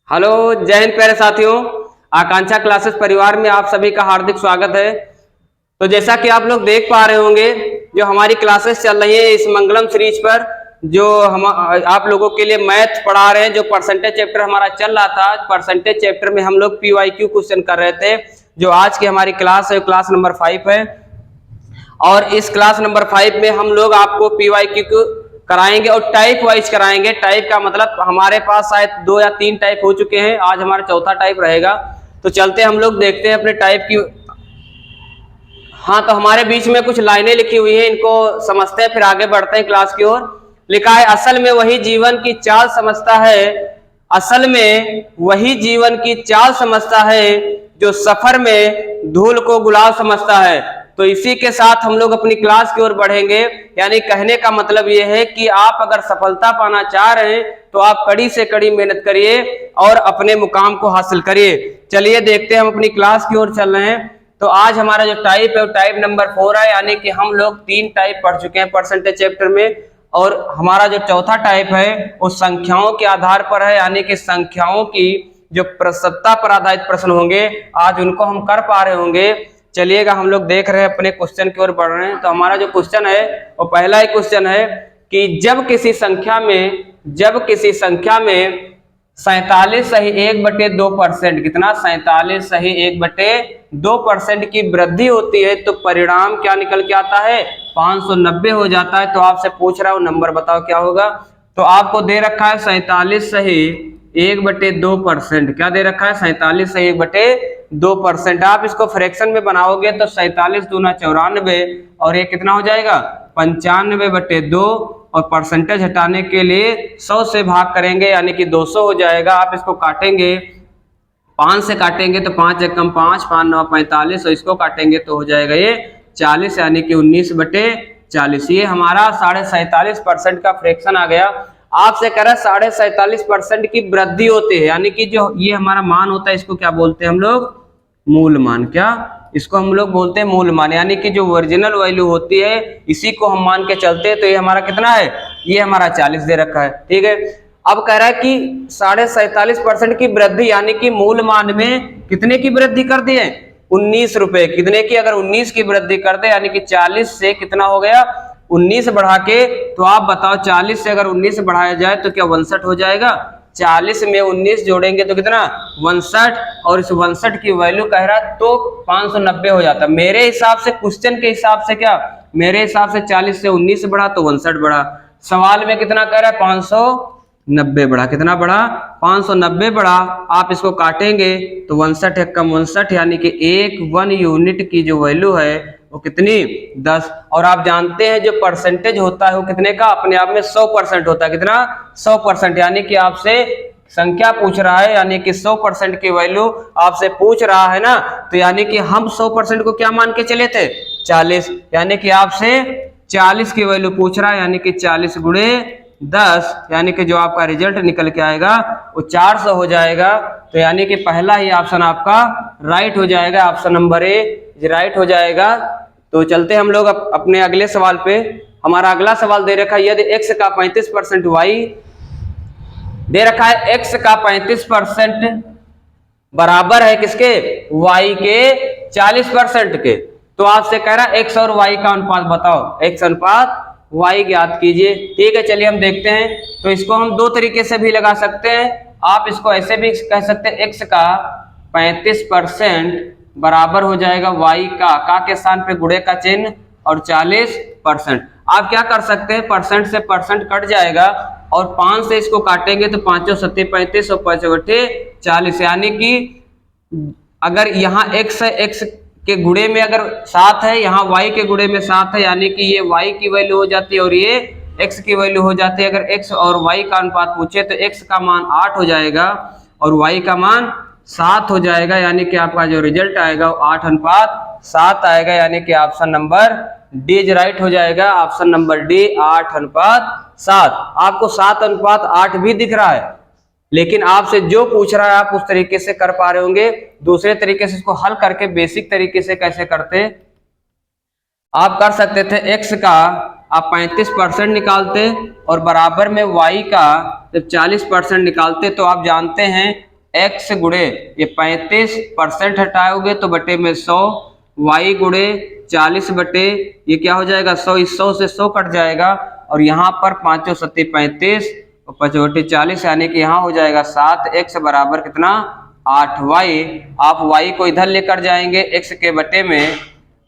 Hello, जय हिंद प्यारे साथियों। आकांक्षा क्लासेस परिवार में आप सभी का हार्दिक स्वागत है। तो जैसा कि आप लोग देख पा रहे होंगे, जो हमारी क्लासेस चल रही है इस मंगलम सीरीज पर, जो हम आप लोगों के लिए मैथ पढ़ा रहे हैं। जो परसेंटेज चैप्टर हमारा चल रहा था, परसेंटेज चैप्टर में हम लोग PYQ क्वेश्चन कर रहे थे। जो आज की हमारी क्लास है क्लास नंबर 5 है, और इस क्लास नंबर 5 में हम लोग आपको PYQ कराएंगे और टाइप वाइज कराएंगे। टाइप का मतलब हमारे पास शायद 2 या 3 टाइप हो चुके हैं, आज हमारा चौथा टाइप रहेगा। तो चलते हम लोग देखते हैं अपने टाइप की। हाँ, तो हमारे बीच में कुछ लाइनें लिखी हुई हैं, इनको समझते हैं फिर आगे बढ़ते हैं क्लास की ओर। लिखा है, असल में वही जीवन की चाल समझता है, असल में वही जीवन की चाल समझता है जो सफर में धूल को गुलाब समझता है। तो इसी के साथ हम लोग अपनी क्लास की ओर बढ़ेंगे। यानी कहने का मतलब यह है कि आप अगर सफलता पाना चाह रहे हैं तो आप कड़ी से कड़ी मेहनत करिए और अपने मुकाम को हासिल करिए। चलिए देखते हैं, हम अपनी क्लास की ओर चल रहे हैं। तो आज हमारा जो टाइप है वो टाइप नंबर 4 है, यानी कि हम लोग 3 टाइप पढ़ चुके हैं परसेंटेज चैप्टर में। और हमारा जो चौथा टाइप है वो संख्याओं के आधार पर है, यानी कि संख्याओं की जो सत्ता पर आधारित प्रश्न होंगे, आज उनको हम कर पा रहे होंगे। चलिएगा, हम लोग देख रहे हैं, अपने क्वेश्चन की ओर बढ़ रहे हैं। तो हमारा जो क्वेश्चन है वो पहला ही क्वेश्चन है कि जब किसी संख्या में 47.1/2%, कितना 47.1/2% की वृद्धि होती है तो परिणाम क्या निकल के आता है? 590 हो जाता है। तो आपसे पूछ रहा हूं नंबर बताओ क्या होगा। तो आपको दे रखा है 47.1/2%। क्या दे रखा है? 47.1/2%। आप इसको फ्रैक्शन में बनाओगे तो 47 दूना 94 और ये कितना हो जाएगा? 95/2। और परसेंटेज हटाने के लिए 100 से भाग करेंगे, यानी कि 200 हो जाएगा। आप इसको काटेंगे, 5 से काटेंगे तो 5 एकम 5, 5 9 45, और इसको काटेंगे तो हो जाएगा ये 40, यानी कि 19/40। ये हमारा 47.5% का फ्रैक्शन आ गया। आपसे कह रहा है 47.5% की वृद्धि होती है, यानी कि जो ये हमारा मान होता है इसको क्या बोलते हैं हम लोग? मूल मान। क्या इसको हम लोग बोलते हैं? मूल मान। यानी कि जो ओरिजिनल वैल्यू होती है इसी को हम मान के चलते हैं। तो ये हमारा कितना है? ये हमारा 40 दे रखा है। ठीक है, अब कह रहा है कि 47.5% की वृद्धि, यानी कि मूल मान में कितने की वृद्धि कर दी है? 19 रुपए। कितने की? अगर 19 की वृद्धि कर दे, यानी कि 40 से कितना हो गया? 19 बढ़ा के। तो आप बताओ 40 से अगर 19 बढ़ाया जाए तो क्या 62 हो जाएगा? 40 में 19 जोड़ेंगे तो कितना? 62। और इस 62 की वैल्यू कह रहा है तो 590 हो जाता। मेरे हिसाब से, क्वेश्चन के हिसाब से, क्या मेरे हिसाब से 40 से 19 बढ़ा तो 62 बढ़ा। सवाल में कितना कह रहा है? 590 बढ़ा। कितना बढ़ा? 590 बढ़ा। आप इसको काटेंगे तो 62 एकम 62, यानी कि 1 यूनिट की जो वैल्यू है वो कितनी? 10। और आप जानते हैं जो परसेंटेज होता है वो कितने का? अपने आप में 100% होता है। कितना? 100%। यानी कि आपसे संख्या पूछ रहा है, यानी कि 100% की वैल्यू आपसे पूछ रहा है ना, तो यानी कि हम 100% को क्या मान के चले थे? 40। यानी कि आपसे 40 की वैल्यू पूछ रहा है, यानी कि 40 गुणे 10, यानी कि जो आपका रिजल्ट निकल के आएगा वो 400 हो जाएगा। तो यानी कि पहला ही ऑप्शन आपका राइट हो जाएगा, ऑप्शन नंबर ए राइट हो जाएगा। तो चलते हम लोग अपने अगले सवाल पे। हमारा अगला सवाल दे रखा है, यदि x का 35% y दे रखा है, x का 35% बराबर है किसके? y के 40% के। तो आपसे कह रहा है x और y का अनुपात बताओ, x अनुपात y ज्ञात कीजिए। ठीक है, चलिए हम देखते हैं। तो इसको हम 2 तरीके से भी लगा सकते हैं। आप इसको ऐसे भी कह सकते हैं, x का 35% बराबर हो जाएगा y का के स्थान पे गुणे का चिन्ह और 40%। आप क्या कर सकते हैं, परसेंट से परसेंट कट जाएगा और 5 से इसको काटेंगे तो 5 7 35 और 5 40, यानी कि अगर यहाँ x है, x के गुणे में अगर 7 है, यहाँ y के गुणे में 7 है, यानी कि ये y की वैल्यू हो जाती है और ये x की वैल्यू हो जाती है। अगर x और y का अनुपात पूछे तो x का मान 8 हो जाएगा और y का मान 7 हो जाएगा, यानी कि आपका जो रिजल्ट आएगा वो 8:7 आएगा, यानी कि option number D is right हो जाएगा। Option number D 8:7। आपको 7:8 भी दिख रहा है, लेकिन आपसे जो पूछ रहा है आप उस तरीके से कर पा रहे होंगे। दूसरे तरीके से इसको हल करके बेसिक तरीके से कैसे करते आप कर सकते थे, x का आप 35% निकालते और बराबर में y का जब 40% निकालते तो आप जानते हैं x गुणे ये 35% हटाओगे तो बटे में 100, y गुणे 40 बटे ये क्या हो जाएगा 100, इस 100 से 100 कट जाएगा और यहाँ पर 5 × 7 = 35 और 5 बटे 40 यानी कि यहाँ हो जाएगा 7x बराबर कितना 8y। आप y को इधर लेकर जाएंगे x के बटे में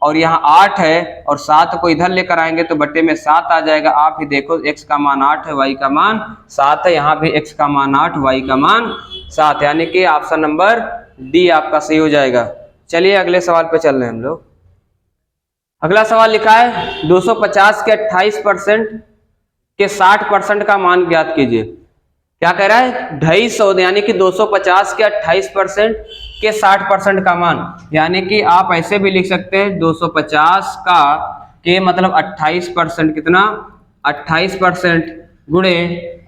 और यहाँ 8 है और 7 को इधर लेकर आएंगे तो बटे में 7 आ जाएगा। आप ही देखो x का मान 8 है, y का मान 7 है, यहाँ भी x का मान 8, y का मान 7, यानी कि ऑप्शन नंबर डी आपका सही हो जाएगा। चलिए अगले सवाल पे चल रहे हैं हम लोग। अगला सवाल लिखा है 250 के 28% के 60% का मान ज्ञात कीजिए। क्या कह रहा है 250 यानी कि 250 के 28% के 60% का मान, यानी कि आप ऐसे भी लिख सकते हैं 250 का के मतलब 28% कितना 28% गुणे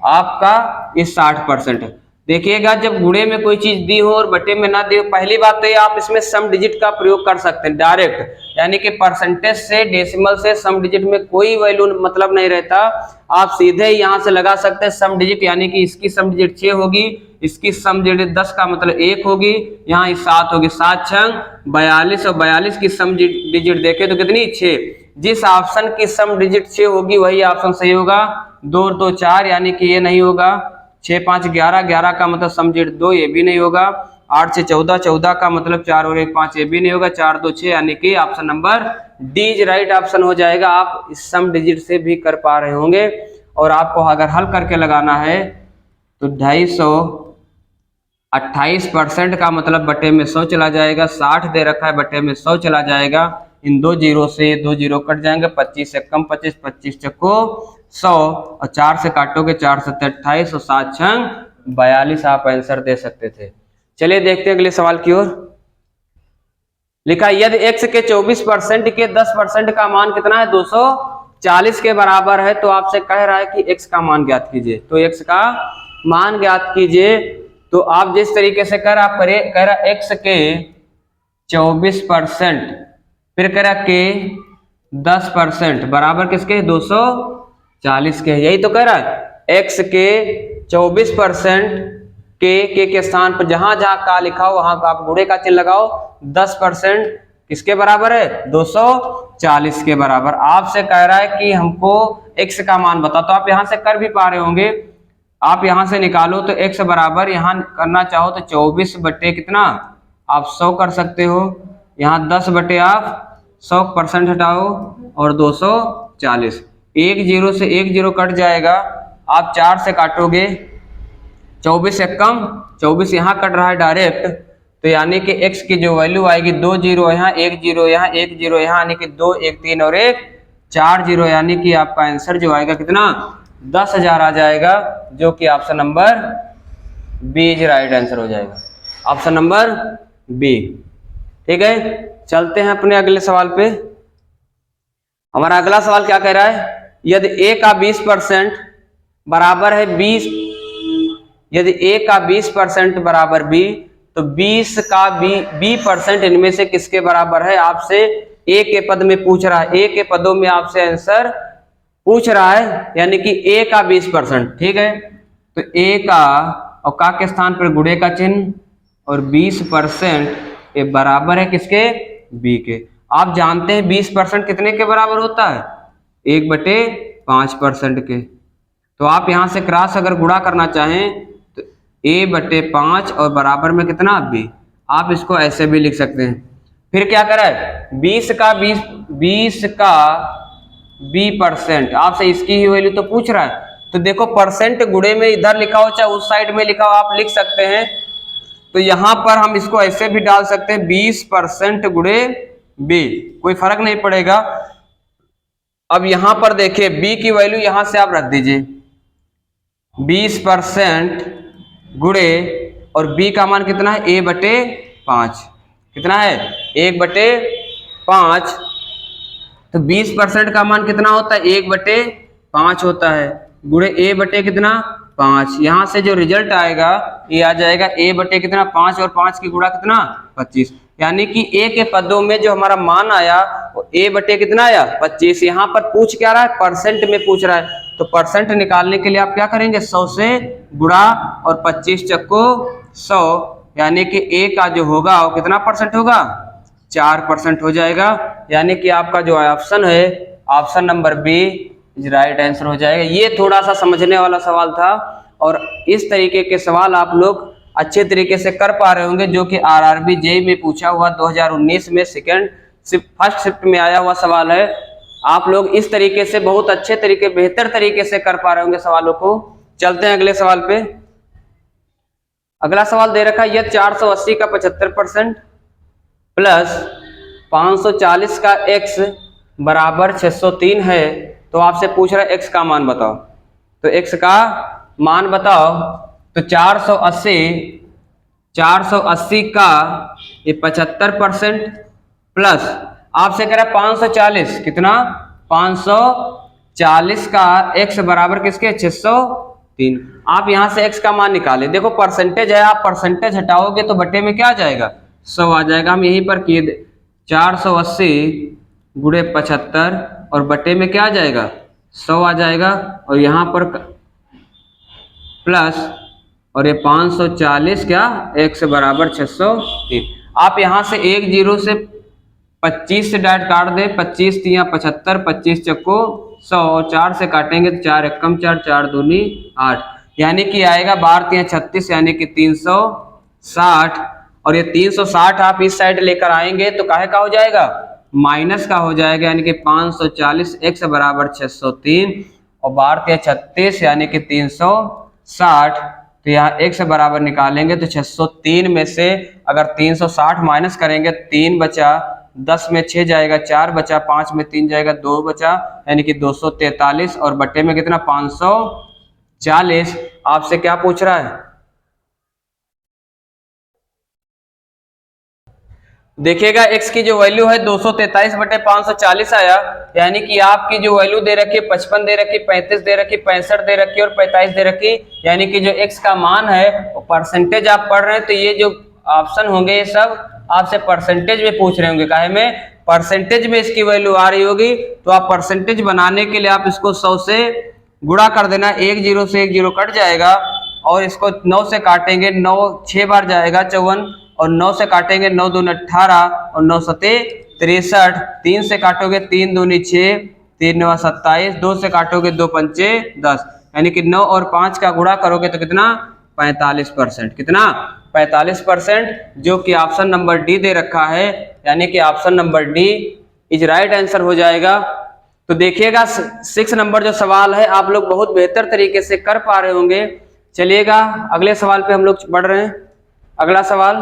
आपका इस 60%। देखिएगा जब गुणे में कोई चीज दी हो और बटे में ना दी हो, पहली बात तो ये आप इसमें सम डिजिट का प्रयोग कर सकते हैं डायरेक्ट, यानी कि परसेंटेज से डेसिमल से सम डिजिट में कोई वैल्यू मतलब नहीं रहता। आप सीधे ही यहाँ से लगा सकते हैं सम डिजिट, यानी कि इसकी सम डिजिट 6 होगी, इसकी सम डिजिट 10 का मतलब 1 होगी, यहाँ 7 होगी, 7 छंग 42 और 42 की सम डिजिट देखे तो कितनी 6। जिस ऑप्शन की सम डिजिट 6 होगी वही ऑप्शन सही होगा। 2 और 2 4 यानी कि ये नहीं होगा। 6 5 11, 11 का मतलब सम डिजिट 2, ये भी नहीं होगा। 8 6 14, 14 का मतलब 4 और 1 5, ये भी नहीं होगा। 4 2 6 यानी कि option number D is right option हो जाएगा। आप इस सम डिजिट से भी कर पा रहे होंगे और आपको अगर हल करके लगाना है तो 250 28% का मतलब बटे में 100 चला जाएगा, 60 दे रखा है बटे में 100 चला जाएगा। इन 2 जीरो से 2 जीरो कट जाएंगे, 25 से कम 25, 25 चक्को 100 और 4 से काटोगे 4 7 28 और 7 छंग 42 आप आंसर दे सकते थे। चलिए देखते हैं अगले सवाल की ओर। लिखा यदि x के 24% के 10% का मान कितना है 240 के बराबर है, तो आपसे कह रहा है कि x का मान ज्ञात कीजिए। तो x का मान ज्ञात कीजिए, तो आप जिस तरीके से कह रहा x के 24% फिर कह रहा के 10% बराबर किसके 240 के, यही तो कह रहा है। x के 24% के स्थान पर जहां जहां का लिखा हो वहां का आप गुणे का चिन्ह लगाओ। 10% किसके बराबर है 240 के बराबर। आपसे कह रहा है कि हमको x का मान बता, तो आप यहां से कर भी पा रहे होंगे। आप यहां से निकालो तो x बराबर यहां करना चाहो तो 24 बटे कितना आप 100 कर सकते हो। यहाँ 10 बटे आप 100% हटाओ और 240, 1 जीरो से 1 जीरो कट जाएगा। आप 4 से काटोगे 24 से कम 24 यहाँ कट रहा है डायरेक्ट, तो यानी कि x की जो वैल्यू आएगी 2 जीरो यहाँ 1 जीरो यहाँ 1 जीरो यहाँ, यानी कि 2 1 3 और 1 4 जीरो, यानी कि आपका आंसर जो आएगा कितना 10,000 आ जाएगा, जो कि option number B is right answer हो जाएगा। Option number B. ठीक है, चलते हैं अपने अगले सवाल पे। हमारा अगला सवाल क्या कह रहा है, यदि a का 20% बराबर है 20, यदि a का 20% बराबर b, तो 20 का b% इनमें से किसके बराबर है। आपसे a के पद में पूछ रहा है, a के पदों में आपसे आंसर पूछ रहा है, यानी कि a का 20%। ठीक है, तो a का और का के स्थान पर गुणे का चिन्ह और 20% ये बराबर है किसके b के। आप जानते हैं 20% कितने के बराबर होता है 1/5% के। तो आप यहां से क्रॉस अगर गुणा करना चाहें तो a/5 और बराबर में कितना b, आप इसको ऐसे भी लिख सकते हैं। फिर क्या करा है 20 का b%, आपसे इसकी ही वैल्यू तो पूछ रहा है, तो देखो परसेंट गुणे में इधर लिखा हो चाहे उस साइड में लिखा हो आप लिख सकते हैं। तो यहां पर हम इसको ऐसे भी डाल सकते हैं 20% गुणे b, कोई फर्क नहीं पड़ेगा। अब यहां पर देखिए b की वैल्यू यहां से आप रख दीजिए 20% गुणे और b का मान कितना है a/5, कितना है 1/5। तो 20% का मान कितना होता है 1/5 होता है, गुणे a बटे कितना 5। यहां से जो रिजल्ट आएगा ये आ जाएगा a बटे कितना 5 और 5 की गुणा कितना 25, यानी कि a के पदों में जो हमारा मान आया वो a बटे कितना आया 25। यहाँ पर पूछ क्या रहा है परसेंट में पूछ रहा है, तो परसेंट निकालने के लिए आप क्या करेंगे, 100 से गुणा और 25 चक्को 100, यानी कि ए का जो होगा वो कितना परसेंट होगा, 4% हो जाएगा। यानी कि आपका जो ऑप्शन है, option number B is right answer हो जाएगा। ये थोड़ा सा समझने वाला सवाल था और इस तरीके के सवाल आप लोग अच्छे तरीके से कर पा रहे होंगे, जो कि आरआरबी जेईई में पूछा हुआ 2019 में फर्स्ट शिफ्ट में आया हुआ सवाल है। आप लोग इस तरीके से बहुत अच्छे तरीके, बेहतर तरीके से कर पा रहे होंगे सवालों को। चलते हैं अगले सवाल पे। अगला सवाल दे रखा है, यह 480 का 75% प्लस 540 का x बराबर 603 है, तो आपसे पूछ रहा है x का मान बताओ। तो x का मान बताओ, तो 480 का ये 75% प्लस आपसे कह रहा है 540, कितना 540 का x बराबर किसके 603। आप यहां से x का मान निकाले। देखो परसेंटेज है, आप परसेंटेज हटाओगे तो बटे में क्या आ जाएगा, 100 आ जाएगा। हम यहीं पर किए 480 गुणे 75 और बटे में क्या आ जाएगा, 100 आ जाएगा। और यहाँ पर प्लस और ये 540 क्या x बराबर 603। आप यहाँ से 1 0 से 25 से डायरेक्ट काट दे, 25 तिया 75, 25 चक्को 100 और 4 से काटेंगे तो 4 एकम 4, 4 दूनी 8, यानी कि आएगा 12 तिया 36, यानी कि 360। और ये 360 आप इस साइड लेकर आएंगे तो काहे का हो जाएगा, माइनस का हो जाएगा, यानी कि 540 x बराबर 603 और 12 तिया 36 यानी कि 360। तो यहाँ x बराबर निकालेंगे तो 603 में से अगर 360 माइनस करेंगे, 3 बचा, 10 में 6 जाएगा, 4 बचा, 5 में 3 जाएगा, 2 बचा, यानी कि 243 और बटे में कितना 540। आपसे क्या पूछ रहा है, देखिएगा x की जो वैल्यू है 243 बटे 540 आया, यानी कि आपकी जो वैल्यू दे रखी है 55 दे रखी, 35 दे रखी, 65 दे रखी और 45 दे रखी, यानी कि जो x का मान है वो परसेंटेज आप पढ़ रहे हैं, तो ये जो ऑप्शन होंगे ये सब आपसे परसेंटेज में पूछ रहे होंगे। काहे में, परसेंटेज में इसकी वैल्यू आ रही होगी, तो आप परसेंटेज बनाने के लिए आप इसको 100 से गुणा कर देना, 1 0 से 1 0 कट जाएगा और इसको 9 से काटेंगे, 9 6 बार जाएगा 54 और 9 से काटेंगे 9 दूनी 18 और 9 सते 63, 3 से काटोगे 3 दूनी 6, 3 9 27, 2 से काटोगे 2 पंचे 10, यानी कि 9 और 5 का गुणा करोगे तो कितना 45%, कितना 45%, जो कि ऑप्शन नंबर डी दे रखा है, यानी कि option number D is right answer हो जाएगा। तो देखिएगा 6 नंबर जो सवाल है आप लोग बहुत बेहतर तरीके से कर पा रहे होंगे। चलिएगा अगले सवाल पे हम लोग बढ़ रहे हैं। अगला सवाल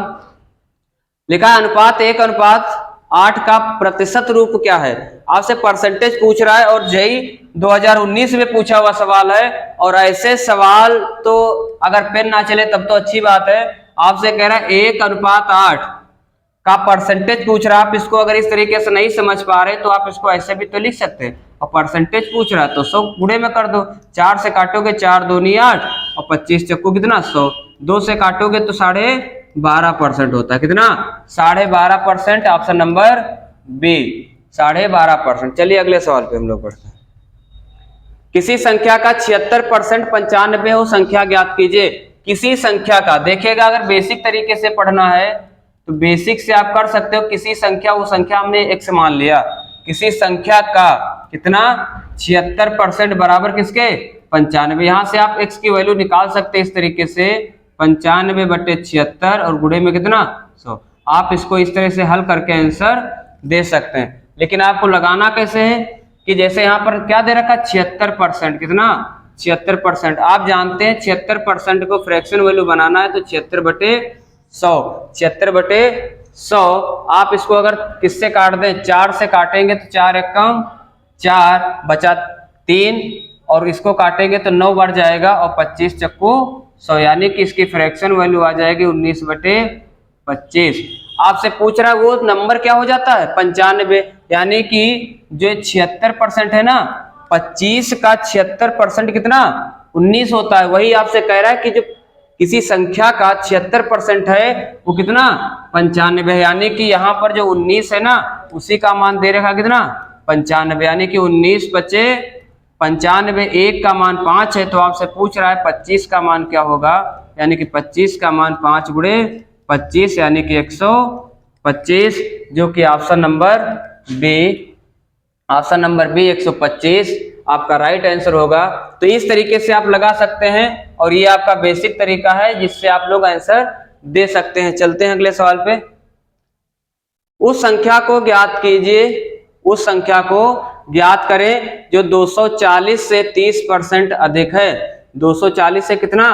लिखा है अनुपात 1:8 का प्रतिशत रूप क्या है। आपसे परसेंटेज पूछ रहा है और जेईई 2019 में पूछा हुआ सवाल है, और ऐसे सवाल तो अगर पेन ना चले तब तो अच्छी बात है। आपसे कह रहा है 1:8 का परसेंटेज पूछ रहा है। आप इसको अगर इस तरीके से नहीं समझ पा रहे तो आप इसको ऐसे भी तो लिख सकते हैं, और परसेंटेज पूछ रहा है तो 100 गुणे में कर दो, 4 से काटोगे 4 दूनी 8 और 25 चक्कू कितना 100, 2 से काटोगे तो 12.5% होता है, कितना 12.5%, ऑप्शन नंबर बी 12.5%। चलिए अगले सवाल पे हम लोग बढ़ते हैं। किसी संख्या का 76% 95 हो संख्या ज्ञात कीजिए। किसी संख्या का, देखिएगा अगर बेसिक तरीके से पढ़ना है तो बेसिक से आप कर सकते हो। किसी संख्या, वो संख्या हमने x मान लिया, किसी संख्या का कितना 76% बराबर किसके 95। यहां से आप x की वैल्यू निकाल सकते हैं इस तरीके से 95/76 और गुणे में कितना 100। आप इसको इस तरह से हल करके आंसर दे सकते हैं, लेकिन आपको लगाना कैसे है कि जैसे यहाँ पर क्या दे रखा 76%, कितना 76%। आप जानते हैं 76% को फ्रैक्शन वैल्यू बनाना है तो 76/100, 76/100। आप इसको अगर किससे काट दें, 4 से काटेंगे तो 4 एकम 4 बचा 3 और इसको काटेंगे तो 9 बढ़ जाएगा और 25 चक्कू 100, यानी कि इसकी फ्रैक्शन वैल्यू आ जाएगी 19/25। आपसे पूछ रहा है वो नंबर क्या हो जाता है 95, यानी कि जो 76% है ना, 25 का 76% कितना 19 होता है। वही आपसे कह रहा है कि जो किसी संख्या का 76% है वो कितना 95 है, यानी कि यहाँ पर जो 19 है ना उसी का मान दे रखा कितना 95, यानी कि 19 बचे 95, 1 का मान 5 है, तो आपसे पूछ रहा है 25 का मान क्या होगा, यानी कि 25 का मान 5 गुणे 25 यानी कि 125, जो कि ऑप्शन नंबर बी 125 आपका राइट आंसर होगा। तो इस तरीके से आप लगा सकते हैं और ये आपका बेसिक तरीका है जिससे आप लोग आंसर दे सकते हैं। चलते हैं अगले सवाल पे। उस संख्या को ज्ञात कीजिए, उस संख्या को ज्ञात करें जो 240 से 30% अधिक है। 240 से कितना,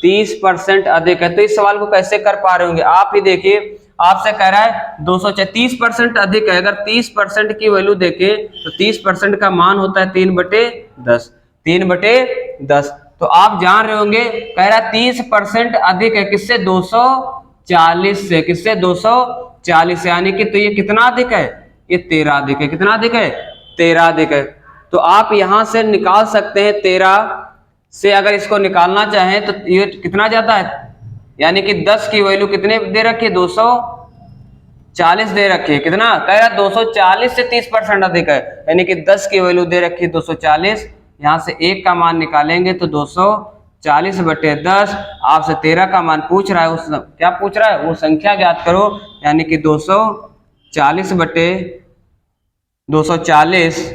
30% अधिक है। तो इस सवाल को कैसे कर पा रहे होंगे आप ही देखिए, आपसे कह रहा है 230% अधिक है। अगर 30% की वैल्यू देखे तो 30% का मान होता है 3/10, 3/10। तो आप जान रहे होंगे, कह रहा है 30% अधिक है किससे, 240 से, किससे 240, यानी कि तो ये कितना अधिक है, ये 13 अधिक है। कितना अधिक है, 13 अधिक है। तो आप यहां से निकाल सकते हैं 13 से, अगर इसको निकालना चाहें तो ये कितना जाता है, यानी कि 10 की वैल्यू कितने दे रखी है, 240 दे रखी है। कितना कह रहा है, 240 से 30% अधिक है, यानी कि 10 की वैल्यू दे रखी है 240। यहां से 1 का मान निकालेंगे तो 240/10। आपसे 13 का मान पूछ रहा है, उस क्या पूछ रहा है, वो संख्या ज्ञात करो, यानी कि 240/240।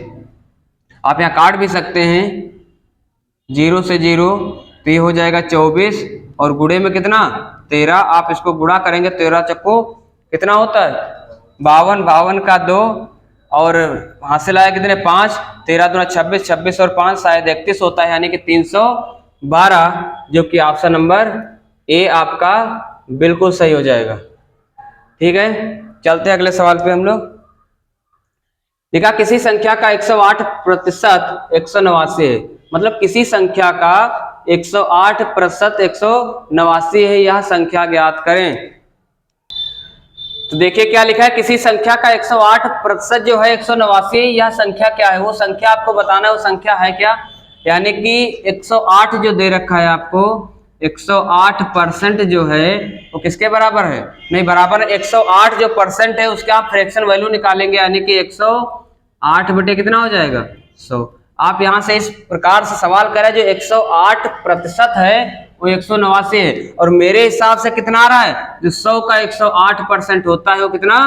आप यहाँ काट भी सकते हैं, 0 से 0 तो ये हो जाएगा 24 और गुणे में कितना 13। आप इसको गुणा करेंगे 13 चक्को कितना होता है 52, 52 का 2 और हासिल आया कितने 5, 13 दूना 26, 26 और 5 शायद 31 होता है, यानी कि 312, जो कि ऑप्शन नंबर ए आपका बिल्कुल सही हो जाएगा। ठीक है, चलते हैं अगले सवाल पे हम लोग। देखा, किसी संख्या का 108% 189 है, मतलब किसी संख्या का 108% 189 है, यह संख्या ज्ञात करें। तो देखिए क्या लिखा है, किसी संख्या का 108% जो है 189, यह संख्या क्या है, वो संख्या आपको बताना है, वो संख्या है क्या, यानी कि 108 जो दे रखा है आपको, 108% जो है वो किसके बराबर है, नहीं बराबर 108 जो परसेंट है उसके आप फ्रैक्शन वैल्यू निकालेंगे, यानी कि 108 बटे कितना हो जाएगा 100। आप यहां से इस प्रकार से सवाल करें, जो 108% है वो 189 है, और मेरे हिसाब से कितना आ रहा है, जो 100 का 108% होता है वो कितना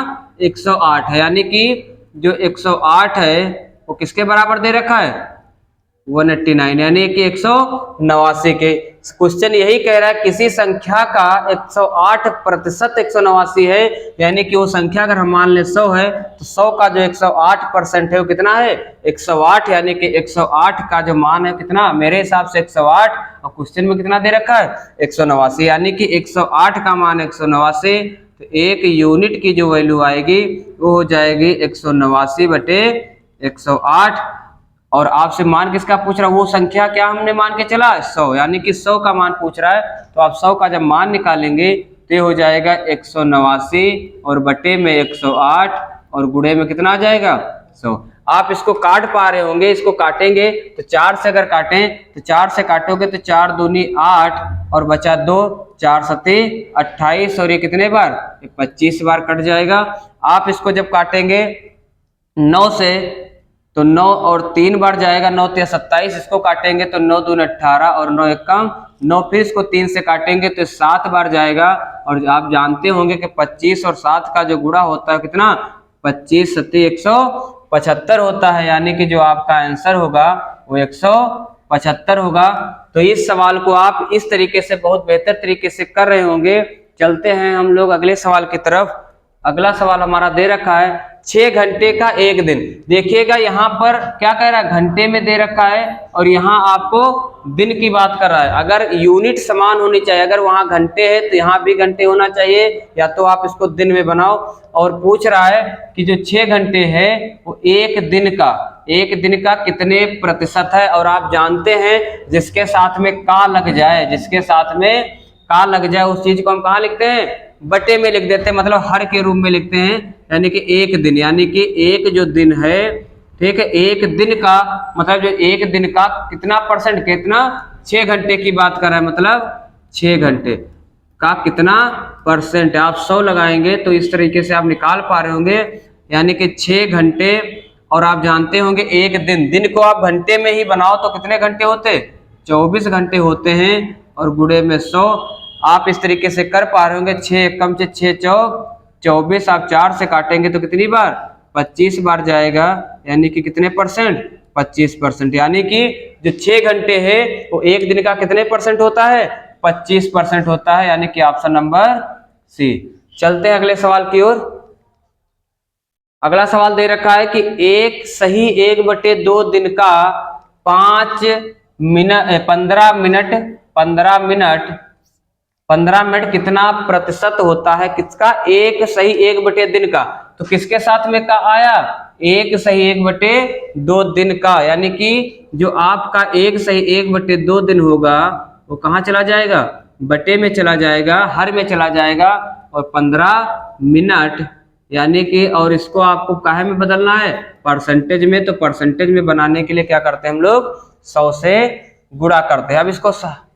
108 है, यानी कि जो 108 है वो किसके बराबर दे रखा है 189, यानी कि 189 के। क्वेश्चन यही कह रहा है, किसी संख्या का 108% 189 है, यानी कि वो संख्या अगर हम मान ले 100 है तो 100 का जो 108% है वो कितना है 108, यानी कि 108 का जो मान है कितना, मेरे हिसाब से 108, और क्वेश्चन में कितना दे रखा है 189, यानी कि 108 का मान 189, तो 1 यूनिट की जो वैल्यू आएगी वो हो जाएगी 189/108। और आपसे मान किसका पूछ रहा है, वो संख्या क्या हमने मान के चला 100, यानी कि 100 का मान पूछ रहा है, तो आप 100 का जब मान निकालेंगे तो ये हो जाएगा 189 और बटे में 108 और गुणे में कितना आ जाएगा 100। आप इसको काट पा रहे होंगे, इसको काटेंगे तो 4 से अगर काटें तो 4 से काटोगे तो 4 दूनी 8 और बचा 2, 4 सते 28 और ये कितने बार 25 बार कट जाएगा। आप इसको जब काटेंगे 9 से तो 9 और 3 बार जाएगा, 9 × 27, इसको काटेंगे तो 9 दूनी 18 और 9 × 1 9, फिर इसको 3 से काटेंगे तो 7 बार जाएगा। और आप जानते होंगे कि 25 और 7 का जो गुणा होता है कितना 25 सत्ती 175 होता है, यानी कि जो आपका आंसर होगा वो 175 होगा। तो इस सवाल को आप इस तरीके से बहुत बेहतर तरीके से कर रहे होंगे। चलते हैं हम लोग अगले सवाल की तरफ। अगला सवाल हमारा दे रखा है 6 घंटे का एक दिन। देखिएगा यहाँ पर क्या कह रहा है, घंटे में दे रखा है और यहाँ आपको दिन की बात कर रहा है। अगर यूनिट समान होनी चाहिए, अगर वहां घंटे है तो यहाँ भी घंटे होना चाहिए, या तो आप इसको दिन में बनाओ। और पूछ रहा है कि जो 6 घंटे है वो एक दिन का कितने प्रतिशत है। और आप जानते हैं जिसके साथ में का लग जाए, जिसके साथ में का लग जाए उस चीज को हम कहाँ लिखते हैं, बटे में लिख देते हैं, मतलब हर के रूप में लिखते हैं। यानी कि एक दिन, यानी कि एक जो दिन है, ठीक है, एक दिन का मतलब जो एक दिन का कितना परसेंट, कितना 6 घंटे की बात कर रहा है, मतलब 6 घंटे का कितना परसेंट। आप 100 लगाएंगे तो इस तरीके से आप निकाल पा रहे होंगे, यानी कि 6 घंटे और आप जानते होंगे एक दिन को आप घंटे में ही बनाओ तो कितने घंटे होते, 24 घंटे होते हैं, और गुणे में 100। आप इस तरीके से कर पा रहे होंगे। 6 एकम से 6 चौक 24, आप 4 से काटेंगे तो कितनी बार, 25 बार जाएगा, यानी कि कितने परसेंट, 25%। यानी कि जो 6 घंटे है वो एक दिन का कितने परसेंट होता है, 25% होता है, यानी कि ऑप्शन नंबर सी। चलते हैं अगले सवाल की ओर। अगला सवाल दे रखा है कि एक सही 1/2 दिन का 15 मिनट कितना प्रतिशत होता है, किसका, एक सही 1/2 दिन का। तो किसके साथ में का आया, एक सही 1/2 दिन का, यानी कि जो आपका एक सही 1/2 दिन होगा वो कहाँ चला जाएगा, बटे में चला जाएगा, हर में चला जाएगा, और 15 मिनट यानी कि, और इसको आपको काहे में बदलना है, परसेंटेज में। तो परसेंटेज में बनाने के लिए क्या करते हैं हम लोग, 100 से गुणा करते हैं। अब इसको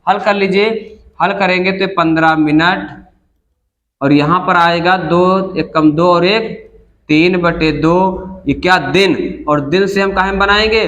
हल कर लीजिए। हल करेंगे तो 15 मिनट, और यहाँ पर आएगा 2 एकम 2 और 1 3/2, ये क्या, दिन, और दिन से हम काहे में बनाएंगे,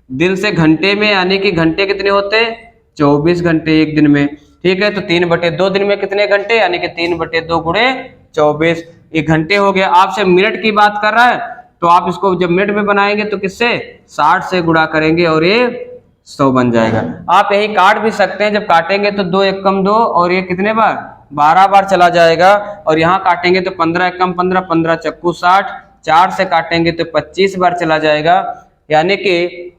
दिन से घंटे में, यानी कि घंटे कितने होते हैं, 24 घंटे एक दिन में। ठीक है, तो 3/2 दिन में कितने घंटे, यानी कि 3/2 गुणे 24, एक घंटे हो गया। आपसे मिनट की बात कर रहा है तो आप इसको जब मिनट में बनाएंगे तो किससे, 60 से गुणा करेंगे और ये 100 बन जाएगा। आप यही काट भी सकते हैं, जब काटेंगे तो 2 एकम 2 और ये कितने बार, 12 बार चला जाएगा, और यहाँ काटेंगे तो 15 एकम 15, 15 चक्कू 60, 4 से काटेंगे तो 25 बार चला जाएगा, यानी कि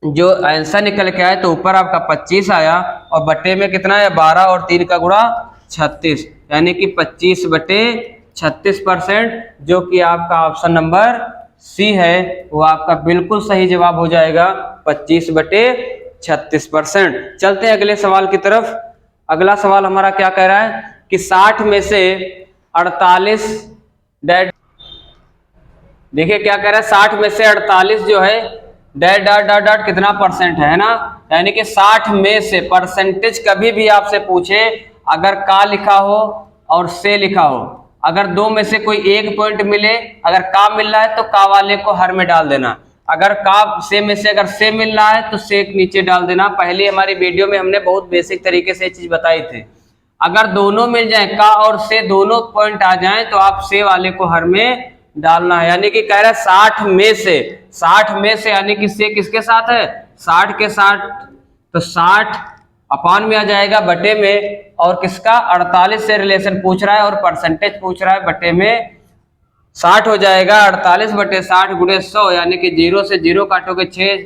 जो आंसर निकल के आए तो ऊपर आपका 25 आया, और बटे में कितना है, 12 और 3 का गुणा 36, यानी कि 25/36%, जो कि आपका ऑप्शन नंबर सी है वो आपका बिल्कुल सही जवाब हो जाएगा, 25/36%। चलते हैं अगले सवाल की तरफ। अगला सवाल हमारा क्या कह रहा है कि 60 में से 48 देखिए क्या कह रहा है, 60 में से 48 जो है डैट डॉट डॉट डॉट कितना परसेंट है ना, यानी कि 60 में से परसेंटेज कभी भी आपसे पूछे, अगर का लिखा हो और से लिखा हो, अगर दो में से कोई एक पॉइंट मिले, अगर का मिल रहा है तो का वाले को हर में डाल देना, अगर का से में से अगर से मिल रहा है तो से नीचे डाल देना। पहले हमारी वीडियो में हमने बहुत बेसिक तरीके से ये चीज बताई थी। अगर दोनों मिल जाए, का और से दोनों पॉइंट आ जाएं, तो आप से वाले को हर में डालना है। यानी कि कह रहा है 60 में से, 60 में से यानी कि से किसके साथ है, 60 के साथ, तो 60 अपान में आ जाएगा बटे में, और किसका 48 से रिलेशन पूछ रहा है और परसेंटेज पूछ रहा है, बटे में 60 हो जाएगा। 48/60 गुणे 100, यानी कि 0 से 0 काटोगे 6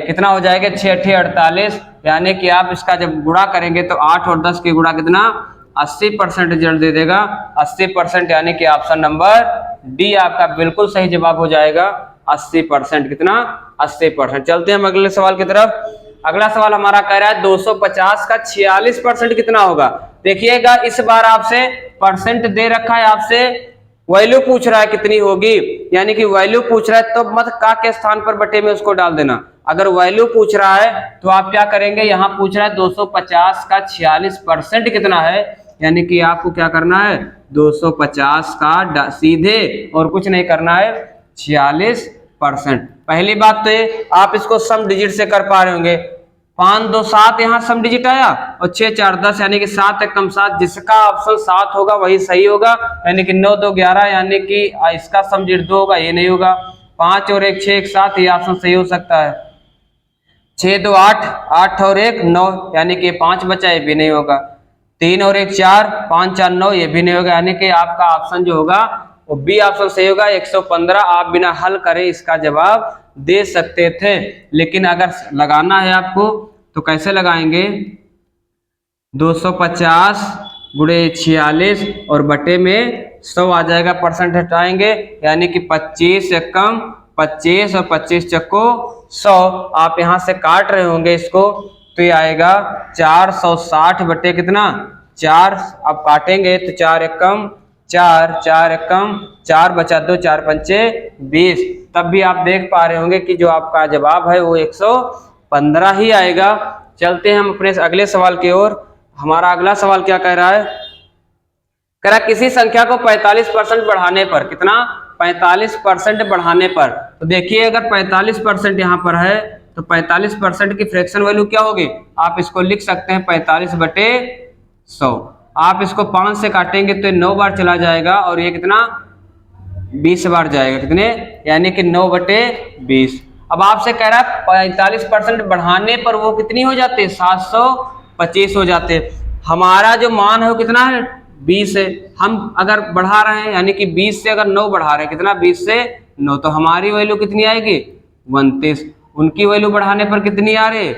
कितना हो जाएगा, 6 8 48, यानी कि आप इसका जब गुणा करेंगे तो 8 और 10 की गुणा कितना, 80% रिजल्ट दे देगा, 80%, यानी कि ऑप्शन नंबर डी आपका बिल्कुल सही जवाब हो जाएगा, 80%। कितना, 80%। चलते हैं हम अगले सवाल की तरफ। अगला सवाल हमारा कह रहा है 250 का 46% कितना होगा। देखिएगा इस बार आपसे परसेंट दे रखा है, आपसे वैल्यू पूछ रहा है कितनी होगी, यानी कि वैल्यू पूछ रहा है तो मत का के स्थान पर बटे में उसको डाल देना। अगर वैल्यू पूछ रहा है तो आप क्या करेंगे, यहाँ पूछ रहा है 250 का 46% कितना है, यानी कि आपको क्या करना है, 250 का सीधे और कुछ नहीं करना है 46%। पहली बात तो ये आप इसको सम डिजिट से कर पा रहे होंगे, 5 2 7 यहाँ सम डिजिट आया, और 6 4 10, यानी कि 7 एकम 7, जिसका ऑप्शन 7 होगा वही सही होगा, यानी कि 9 2 11, यानी कि इसका सम डिजिट 2 होगा, ये नहीं होगा। 5 और 1 6 1 7, ये ऑप्शन सही हो सकता है। 6 2 8, 8 और 1 9, यानी कि 5 बचा, ये भी नहीं होगा। 3 और 1 4, 5 4 9, ये भी नहीं होगा, यानी कि आपका ऑप्शन जो होगा वो बी ऑप्शन सही होगा, 115। आप बिना हल करे इसका जवाब दे सकते थे, लेकिन अगर लगाना है आपको तो कैसे लगाएंगे, 250 गुणे 46 और बटे में 100 आ जाएगा, परसेंट हटाएंगे, यानी कि 25 एकम 25 और 25 चक्को 100। आप यहां से काट रहे होंगे इसको, तो ये आएगा 460 बटे कितना 4, आप काटेंगे तो 4 एकम 4, 4 एकम 4 बचा 2, 4 पंचे 20, तब भी आप देख पा रहे होंगे कि जो आपका जवाब है वो 115 ही आएगा। चलते हैं हम अपने अगले सवाल की ओर। हमारा अगला सवाल क्या कह रहा है, कह रहा किसी संख्या को 45% बढ़ाने पर, कितना 45% बढ़ाने पर। तो देखिए अगर 45% यहाँ पर है तो 45% की फ्रैक्शन वैल्यू क्या होगी, आप इसको लिख सकते हैं 45/100। आप इसको 5 से काटेंगे तो 9 बार चला जाएगा और ये कितना 20 बार जाएगा, कितने यानी कि 9/20। अब आपसे कह रहा है 45% बढ़ाने पर वो कितनी हो जाते हैं 725 हो जाते। हमारा जो मान है वो कितना है 20 है, हम अगर बढ़ा रहे हैं यानी कि 20 से अगर 9 बढ़ा रहे हैं, कितना 20 से 9, तो हमारी वैल्यू कितनी आएगी 29। उनकी वैल्यू बढ़ाने पर कितनी आ रही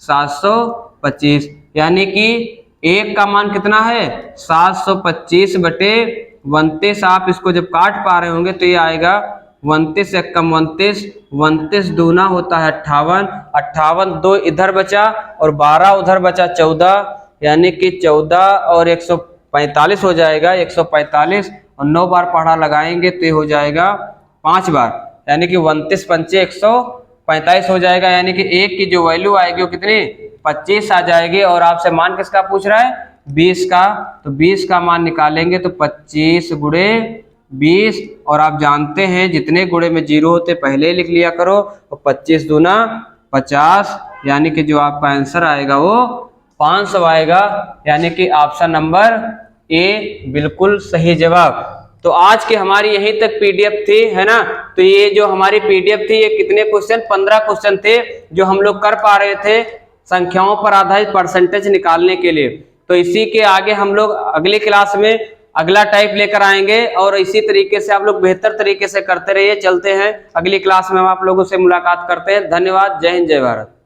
725, यानी कि एक का मान कितना है 725/29। आप इसको जब काट पा रहे होंगे तो ये आएगा 29 एक कम 29, 29 दूना होता है 58, 58 2 इधर बचा और 12 उधर बचा 14, यानी कि 14 और 145 हो जाएगा 145, और 9 बार पहाड़ा लगाएंगे तो ये हो जाएगा 5 बार, यानी कि 29 पंचे 145 हो जाएगा, यानी कि एक की जो वैल्यू आएगी वो कितनी 25 आ जाएगी। और आपसे मान किसका पूछ रहा है 20 का, तो 20 का मान निकालेंगे तो 25 गुणे 20, और आप जानते हैं जितने गुणे में 0 होते पहले लिख लिया करो, और 25 दूना 50, यानी कि जो आपका आंसर आएगा वो 500 आएगा, यानी कि ऑप्शन नंबर ए बिल्कुल सही जवाब। तो आज की हमारी यहीं तक पीडीएफ थी, है ना। तो ये जो हमारी पीडीएफ थी ये कितने क्वेश्चन 15 क्वेश्चन थे जो हम लोग कर पा रहे थे संख्याओं पर आधारित परसेंटेज निकालने के लिए। तो इसी के आगे हम लोग अगली क्लास में अगला टाइप लेकर आएंगे, और इसी तरीके से आप लोग बेहतर तरीके से करते रहिए। चलते हैं अगली क्लास में हम आप लोगों से मुलाकात करते हैं। धन्यवाद। जय हिंद, जय भारत।